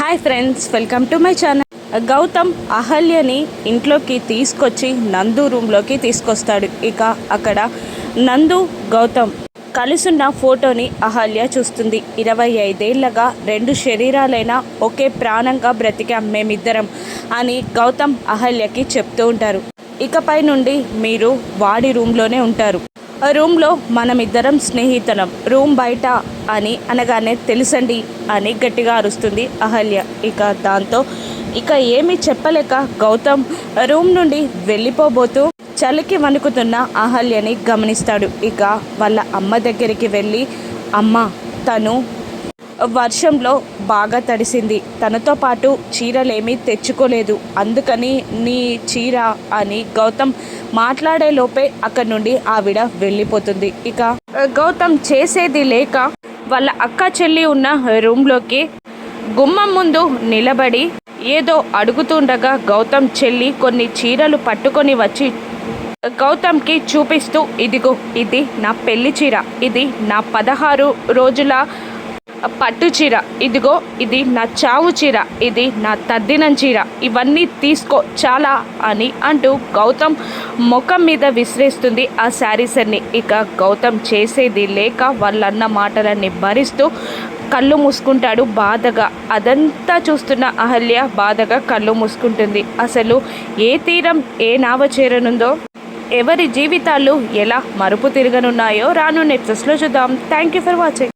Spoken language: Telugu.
Hi friends, welcome to my channel. Gautam అహల్యని ఇంట్లోకి తీసుకొచ్చి నందు రూమ్లోకి తీసుకొస్తాడు. ఇక అక్కడ నందు గౌతమ్ కలిసున్న ఫోటోని అహల్య చూస్తుంది. 25 ఏళ్లగా 2 శరీరాలైనా ఒకే ప్రాణంగా బ్రతికాం మేమిద్దరం అని గౌతమ్ అహల్యకి చెప్తూ ఉంటారు. ఇకపై నుండి మీరు వాడి రూమ్లోనే ఉంటారు. రూమ్లో మనమిద్దరం స్నేహితులం, రూమ్ బయట అని అనగానే తెలుసండి అని గట్టిగా అరుస్తుంది అహల్య. దాంతో ఏమీ చెప్పలేక గౌతమ్ రూమ్ నుండి వెళ్ళిపోబోతూ చలికి వణుకుతున్న అహల్యని గమనిస్తాడు. వాళ్ళ అమ్మ దగ్గరికి వెళ్ళి, అమ్మ తను వర్షంలో బాగా తడిసింది, తనతో పాటు చీరలేమీ తెచ్చుకోలేదు, అందుకని నీ చీర అని గౌతమ్ మాట్లాడే లోపే అక్కడి నుండి ఆవిడ వెళ్ళిపోతుంది. గౌతమ్ చేసేది లేక వాళ్ళ అక్క చెల్లి ఉన్న రూమ్లోకి గుమ్మం ముందు నిలబడి ఏదో అడుగుతుండగా గౌతమ్ చెల్లి కొన్ని చీరలు పట్టుకొని వచ్చి గౌతమ్కి చూపిస్తూ, ఇదిగో ఇది నా పెళ్లి చీర, ఇది నా 16 రోజుల పట్టు చీర, ఇదిగో ఇది నా చావు చీర, ఇది నా తద్దినం చీర, ఇవన్నీ తీసుకో చాలా అని అంటూ గౌతమ్ ముఖం మీద విసిరేస్తుంది ఆ శారీస్ అన్ని. గౌతమ్ చేసేది లేక వాళ్ళన్న మాటలన్నీ భరిస్తూ కళ్ళు మూసుకుంటాడు బాధగా. అదంతా చూస్తున్న అహల్య బాధగా కళ్ళు మూసుకుంటుంది. అసలు ఏ తీరం ఏ నావ చేరనుందో, ఎవరి జీవితాలు ఎలా మరుపు తిరగనున్నాయో రానున్న ఎపిసోడ్స్లో చూద్దాం. Thank you for watching.